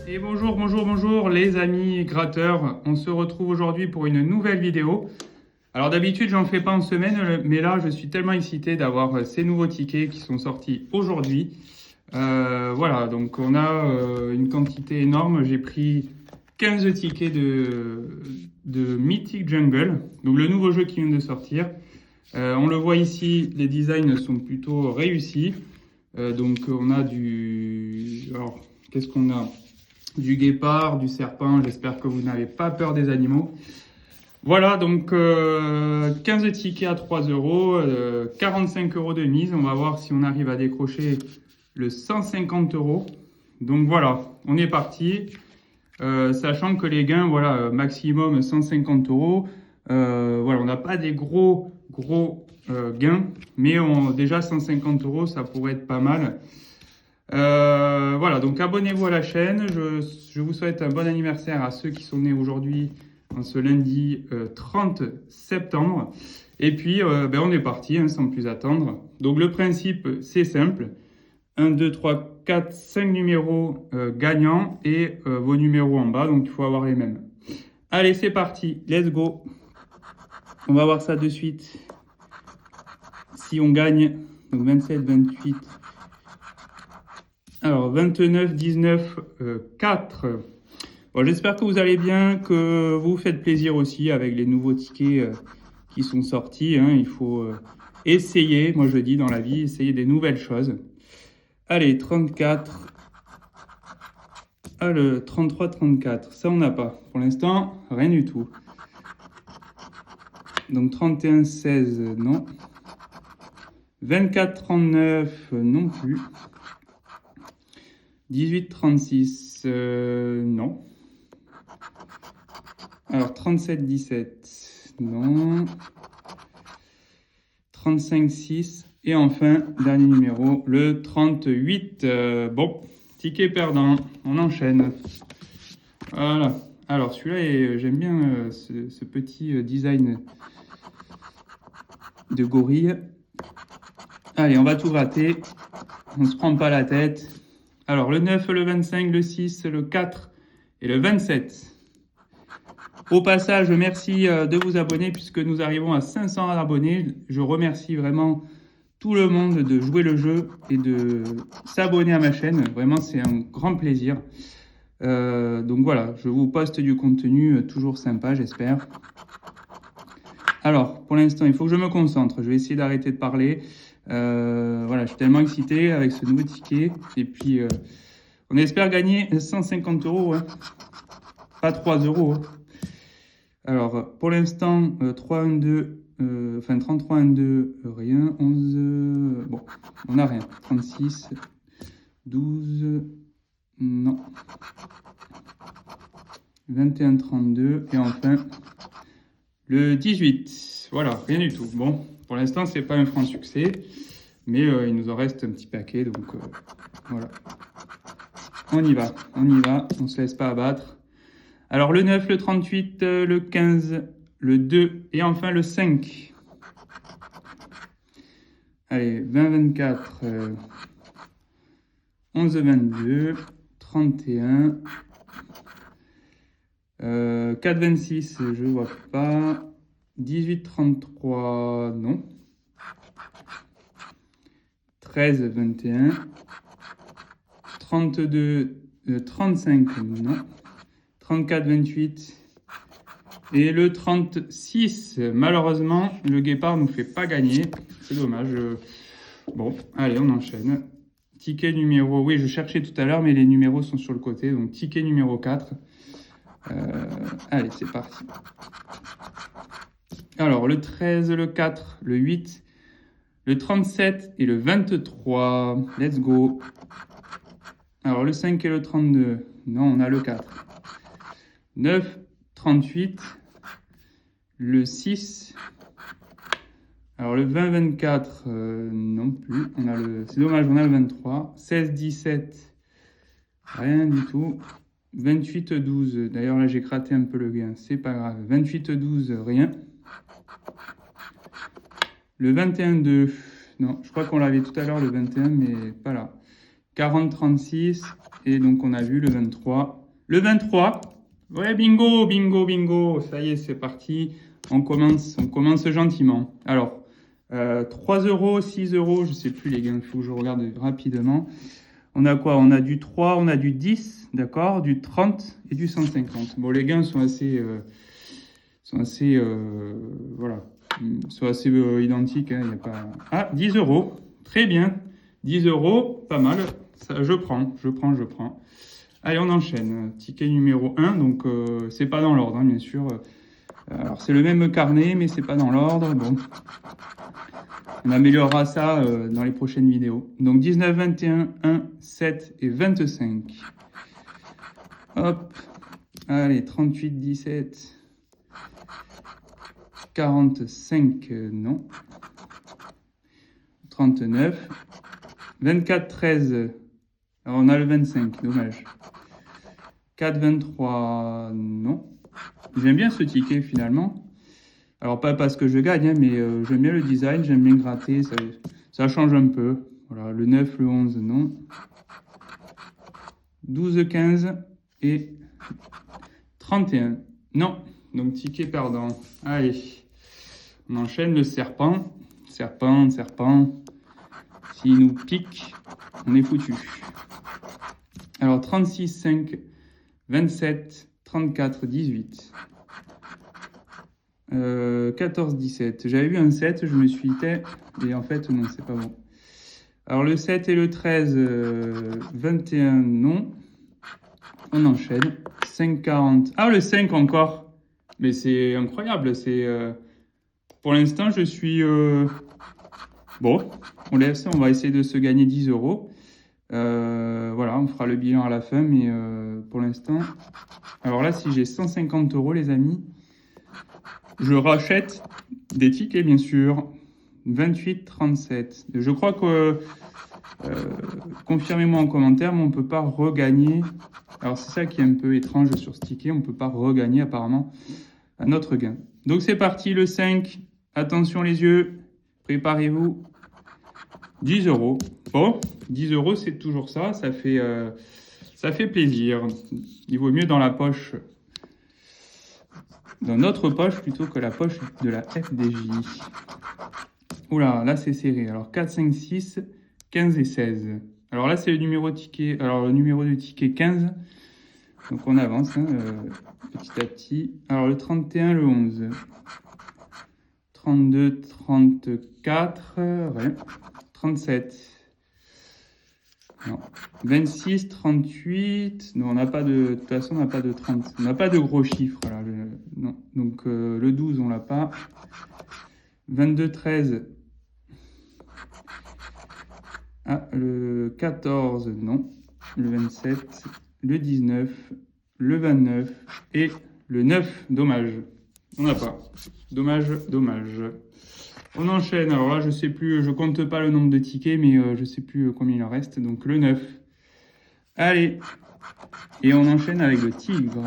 Et bonjour les amis gratteurs, on se retrouve aujourd'hui pour une nouvelle vidéo. Alors d'habitude j'en fais pas en semaine, mais là je suis tellement excité d'avoir ces nouveaux tickets qui sont sortis aujourd'hui. Voilà, donc on a une quantité énorme, j'ai pris 15 tickets de Mythic Jungle, donc le nouveau jeu qui vient de sortir. On le voit ici, les designs sont plutôt réussis. Donc on a du... Alors qu'est-ce qu'on a? Du guépard, du serpent, j'espère que vous n'avez pas peur des animaux. Voilà, donc 15 tickets à 3 euros, 45 euros de mise. On va voir si on arrive à décrocher le 150 euros. Donc voilà, on est parti. Sachant que les gains, voilà, maximum 150 euros. Voilà, on n'a pas des gros gains, mais déjà 150 euros, ça pourrait être pas mal. Voilà, donc abonnez-vous à la chaîne. Je vous souhaite un bon anniversaire à ceux qui sont nés aujourd'hui, en ce lundi 30 septembre. Et puis, on est parti, hein, sans plus attendre. Donc le principe, c'est simple. 1, 2, 3, 4, 5 numéros gagnants et vos numéros en bas. Donc il faut avoir les mêmes. Allez, c'est parti. Let's go. On va voir ça de suite. Si on gagne, donc 27, 28... Alors, 29, 19, 4. Bon, j'espère que vous allez bien, que vous vous faites plaisir aussi avec les nouveaux tickets qui sont sortis. Hein. Il faut essayer, moi je dis dans la vie, essayer des nouvelles choses. Allez, 34. Ah, le 33, 34. Ça, on n'a pas. Pour l'instant, rien du tout. Donc, 31, 16, non. 24, 39, non plus. 18, 36, non. Alors, 37, 17, non. 35, 6. Et enfin, dernier numéro, le 38. Bon, ticket perdant. On enchaîne. Voilà. Alors, celui-là, j'aime bien ce petit design de gorille. Allez, on va tout rater. On ne se prend pas la tête. Alors, le 9, le 25, le 6, le 4 et le 27. Au passage, merci de vous abonner puisque nous arrivons à 500 abonnés. Je remercie vraiment tout le monde de jouer le jeu et de s'abonner à ma chaîne. Vraiment, c'est un grand plaisir. Donc voilà, je vous poste du contenu toujours sympa, j'espère. Alors, pour l'instant, il faut que je me concentre. Je vais essayer d'arrêter de parler. Voilà, je suis tellement excité avec ce nouveau ticket. Et puis, on espère gagner 150 euros. Hein. Pas 3 euros. Hein. Alors, pour l'instant, 3, 1, 2, 33, 1, 2, rien. 11, bon, on n'a rien. 36, 12, non. 21, 32, et enfin, le 18. Voilà, rien du tout. Bon, pour l'instant, c'est pas un franc succès, mais il nous en reste un petit paquet, donc voilà. On y va, on se laisse pas abattre. Alors le 9, le 38, le 15, le 2 et enfin le 5. Allez, 20, 24, 11, 22, 31, 4, 26, je vois pas. 18, 33, non. 13, 21. 32, 35, non. 34, 28. Et le 36, malheureusement, le guépard ne nous fait pas gagner. C'est dommage. Bon, allez, on enchaîne. Ticket numéro... Oui, je cherchais tout à l'heure, mais les numéros sont sur le côté. Donc, ticket numéro 4. Allez, c'est parti. Alors, le 13, le 4, le 8, le 37 et le 23. Let's go. Alors, le 5 et le 32. Non, on a le 4. 9, 38, le 6, alors le 20, 24, non plus, c'est dommage, on a le 23, 16, 17, rien du tout, 28, 12, d'ailleurs là j'ai gratté un peu le gain, c'est pas grave, 28, 12, rien, le 21, 2, non, je crois qu'on l'avait tout à l'heure le 21, mais pas là, 40, 36. Et donc, on a vu le 23. Le 23. Ouais, bingo, bingo, bingo. Ça y est, c'est parti. On commence gentiment. Alors, 3 euros, 6 euros, je sais plus les gars, il faut que je regarde rapidement. On a quoi? On a du 3, on a du 10, d'accord, du 30 et du 150. Bon, les gains sont assez, voilà, sont assez identiques. Hein, y a pas... Ah, 10 euros, très bien. 10 euros, pas mal. Ça, je prends. Allez, on enchaîne. Ticket numéro 1, donc c'est pas dans l'ordre, hein, bien sûr. Alors, c'est le même carnet, mais c'est pas dans l'ordre. Bon, on améliorera ça dans les prochaines vidéos. Donc, 19, 21, 1, 7 et 25. Hop. Allez, 38, 17. 45, non. 39. 24, 13. Alors, on a le 25, dommage. 4, 23, non. J'aime bien ce ticket finalement. Alors pas parce que je gagne, hein, mais j'aime bien le design, j'aime bien gratter, ça change un peu. Voilà, le 9, le 11, non. 12, 15 et 31, non. Donc ticket perdant. Allez, on enchaîne le serpent. Serpent. S'il nous pique, on est foutu. Alors 36, 5, 27, 34, 18. 14, 17. J'avais vu un 7, je me suis dit, et en fait, non, c'est pas bon. Alors, le 7 et le 13, 21, non. On enchaîne. 5, 40. Ah, le 5 encore. Mais c'est incroyable. Pour l'instant, je suis... Bon, on laisse, on va essayer de se gagner 10 euros. Voilà, on fera le bilan à la fin, mais pour l'instant... Alors là, si j'ai 150 euros, les amis... Je rachète des tickets, bien sûr. 28, 37. Je crois que... confirmez-moi en commentaire, mais on ne peut pas regagner. Alors, c'est ça qui est un peu étrange sur ce ticket. On ne peut pas regagner, apparemment, à notre gain. Donc, c'est parti, le 5. Attention les yeux. Préparez-vous. 10 euros. Bon, 10 euros, c'est toujours ça. Ça fait plaisir. Il vaut mieux dans la poche... Dans notre poche plutôt que la poche de la FDJ. Oula, là c'est serré. Alors 4, 5, 6, 15 et 16. Alors là c'est le numéro de ticket. Alors le numéro de ticket 15. Donc on avance hein, petit à petit. Alors le 31, le 11. 32, 34. Ouais. 37. Non. 26, 38. Non, on n'a pas de toute façon, on n'a pas de 30. On n'a pas de gros chiffres là. Non. Donc le 12, on l'a pas. 22, 13. Ah, le 14, non. Le 27, le 19, le 29 et le 9. Dommage. On n'a pas. Dommage. On enchaîne. Alors là, je sais plus, je compte pas le nombre de tickets, mais je sais plus combien il en reste. Donc le 9. Allez. Et on enchaîne avec le tigre.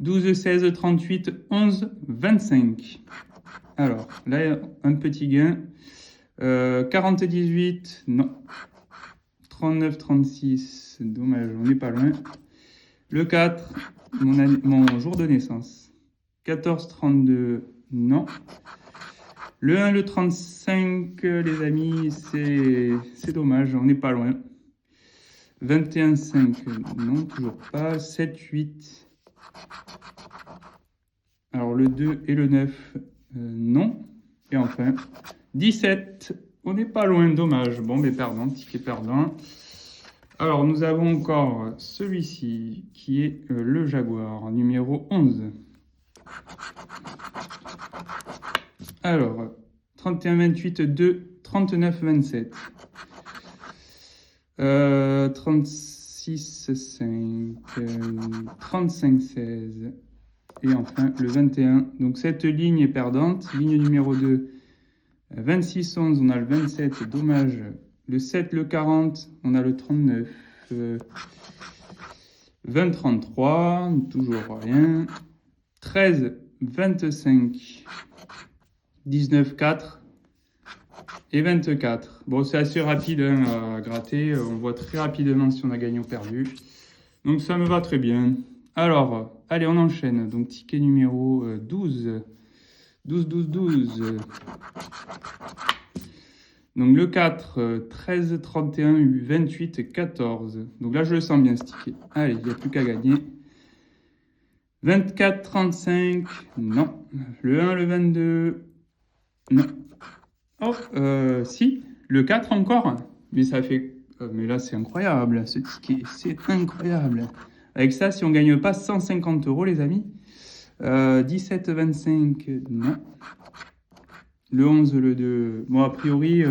12, 16, 38, 11, 25. Alors, là, un petit gain. 40, 18, non. 39, 36, dommage, on n'est pas loin. Le 4, mon jour de naissance. 14, 32, non. Le 1, le 35, les amis, c'est dommage, on n'est pas loin. 21, 5, non, toujours pas. 7, 8. Alors le 2 et le 9, non. Et enfin, 17, on n'est pas loin, dommage. Bon, mais perdant, ticket perdant. Alors, nous avons encore celui-ci, qui est le Jaguar, numéro 11. Alors, 31, 28, 2, 39, 27. 36, 5, 35, 16. Et enfin, le 21. Donc, cette ligne est perdante. Ligne numéro 2, 26, 11. On a le 27, dommage. Le 7, le 40. On a le 39. 20, 33. Toujours rien. 13, 25. 19, 4. et 24. Bon, c'est assez rapide hein, à gratter. On voit très rapidement si on a gagné ou perdu. Donc ça me va très bien. Alors, allez, on enchaîne. Donc ticket numéro 12. 12, 12, 12. Donc le 4, 13, 31, 28, 14. Donc là, je le sens bien ce ticket. Allez, il n'y a plus qu'à gagner. 24, 35, non. Le 1, le 22, non. Oh, si, le 4 encore. Mais ça fait... mais là, c'est incroyable, ce ticket. C'est incroyable. Avec ça, si on ne gagne pas 150 € les amis. 17, 25, non. Le 11, le 2. Bon, a priori,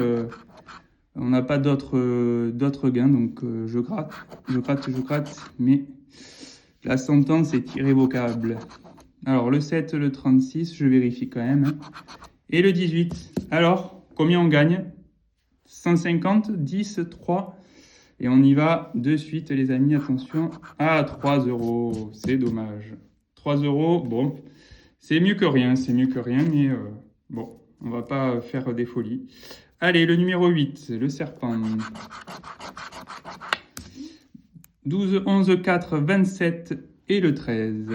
on n'a pas d'autres gains, donc je gratte. Je gratte, mais la sentence est irrévocable. Alors, le 7, le 36, je vérifie quand même. Hein. Et le 18. Alors, combien on gagne? 150, 10, 3. Et on y va de suite, les amis. Attention. Ah, 3 €. C'est dommage. 3 €, bon, c'est mieux que rien. C'est mieux que rien, mais bon, on va pas faire des folies. Allez, le numéro 8, le serpent. 12, 11, 4, 27 et le 13.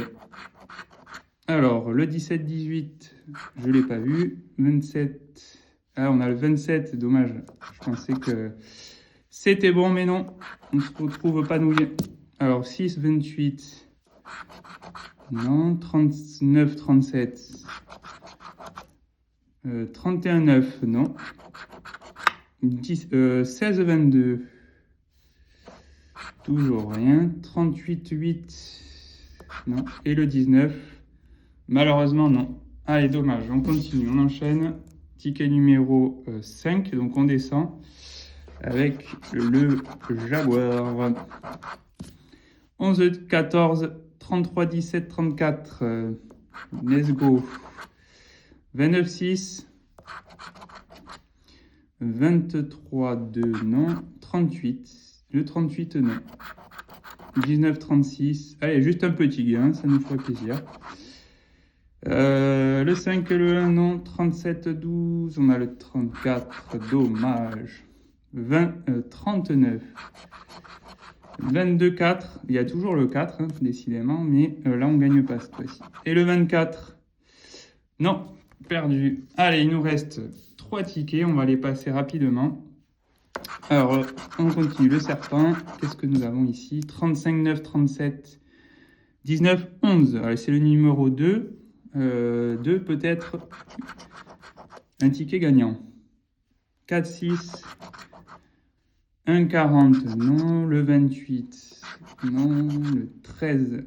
Alors, le 17, 18, je ne l'ai pas vu. 27, ah, on a le 27, dommage. Je pensais que c'était bon, mais non. On ne se retrouve pas nouillé. Alors, 6, 28. Non, 39, 37. 31, 9, non. 10, 16, 22. Toujours rien. 38, 8. Non. Et le 19. Malheureusement, non. Allez, dommage. On continue. On enchaîne. Ticket numéro 5. Donc, on descend avec le Jaguar. 11, 14, 33, 17, 34. Let's go. 29, 6. 23, 2, non. 38. Le 38, non. 19, 36. Allez, juste un petit gain, ça nous fera plaisir. Le 5, le 1, non. 37, 12. On a le 34, dommage. 39. 22, 4. Il y a toujours le 4, hein, décidément, mais là, on ne gagne pas cette fois-ci. Et le 24. Non, perdu. Allez, il nous reste 3 tickets. On va les passer rapidement. Alors, on continue. Le serpent. Qu'est-ce que nous avons ici? 35, 9, 37, 19, 11. Allez, c'est le numéro 2. 2, peut-être un ticket gagnant. 4, 6. 1, 40. Non. Le 28. Non. Le 13.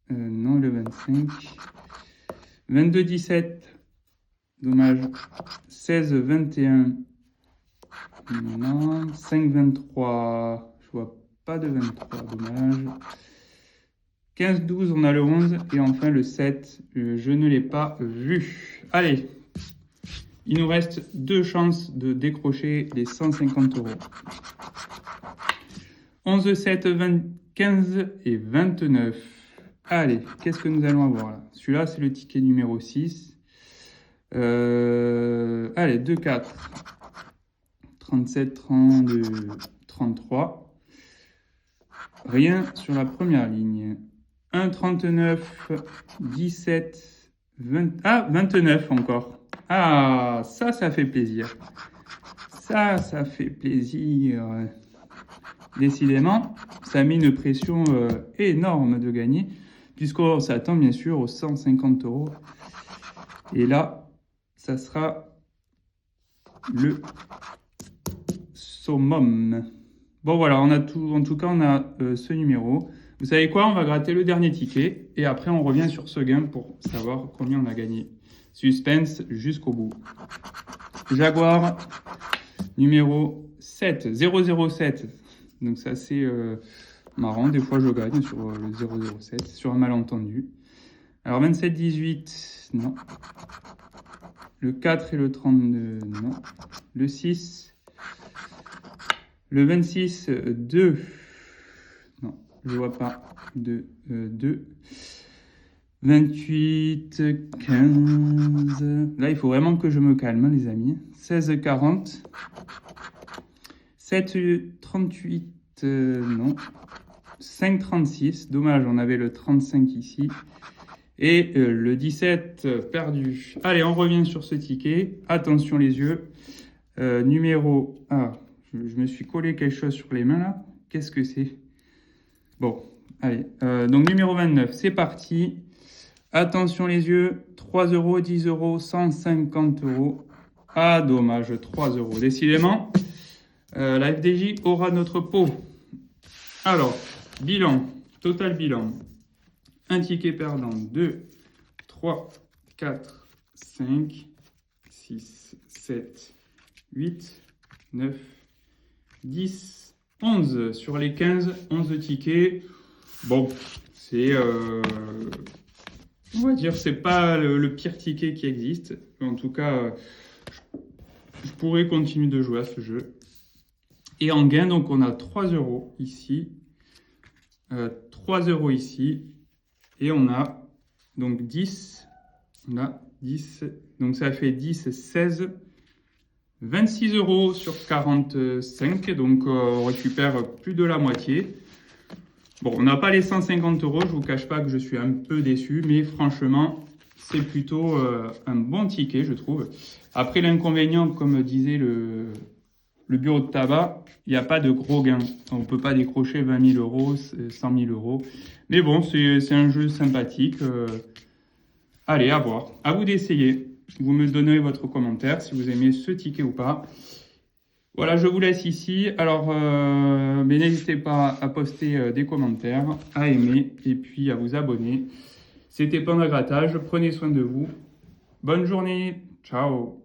Non. Le 25. 22, 17. Dommage. 16, 21. Non. 5, 23. Je vois pas de 23. Dommage. 15, 12, on a le 11. Et enfin le 7. Je ne l'ai pas vu. Allez. Il nous reste 2 chances de décrocher les 150 €. 11, 7, 20, 15 et 29. Allez, qu'est-ce que nous allons avoir là? Celui-là, c'est le ticket numéro 6. Allez, 2, 4. 37, 32, 33. Rien sur la première ligne. 1, 39, 17, 20... Ah, 29 encore. Ah, ça fait plaisir. Ça fait plaisir. Décidément, ça met une pression énorme de gagner, puisqu'on s'attend bien sûr aux 150 €. Et là, ça sera le summum. Bon voilà, on a tout. En tout cas, on a ce numéro. Vous savez quoi? On va gratter le dernier ticket et après on revient sur ce gain pour savoir combien on a gagné. Suspense jusqu'au bout. Jaguar numéro 7, 007. Donc c'est assez marrant. Des fois je gagne sur le 007, sur un malentendu. Alors 27, 18, non. Le 4 et le 32, non. Le 6. Le 26, 2. Non, je vois pas. 2. 28, 15. Là, il faut vraiment que je me calme, les amis. 16, 40. 7, 38. Non. 5, 36. Dommage, on avait le 35 ici. Et le 17 perdu. Allez, on revient sur ce ticket. Attention les yeux. Numéro... Ah, je me suis collé quelque chose sur les mains là. Qu'est-ce que c'est? Bon, allez. Donc numéro 29, c'est parti. Attention les yeux. 3 euros, 10 euros, 150 euros. Ah, dommage, 3 euros. Décidément, la FDJ aura notre pot. Alors, bilan. Total bilan. Un ticket perdant, 2, 3, 4, 5, 6, 7, 8, 9, 10, 11. Sur les 15, 11 tickets. Bon, c'est... on va dire c'est pas le pire ticket qui existe. En tout cas, je pourrais continuer de jouer à ce jeu. Et en gain, donc on a 3 euros ici. 3 euros ici. Et on a donc 10, on a 10, donc ça fait 10, 16, 26 euros sur 45, donc on récupère plus de la moitié. Bon, on n'a pas les 150 euros, je ne vous cache pas que je suis un peu déçu, mais franchement, c'est plutôt un bon ticket, je trouve. Après, l'inconvénient, comme disait le bureau de tabac, il n'y a pas de gros gains. On ne peut pas décrocher 20 000 euros, 100 000 euros. Mais bon, c'est un jeu sympathique. Allez, à voir. À vous d'essayer. Vous me donnerez votre commentaire si vous aimez ce ticket ou pas. Voilà, je vous laisse ici. Alors, mais n'hésitez pas à poster des commentaires, à aimer et puis à vous abonner. C'était Panda Grattage. Prenez soin de vous. Bonne journée. Ciao.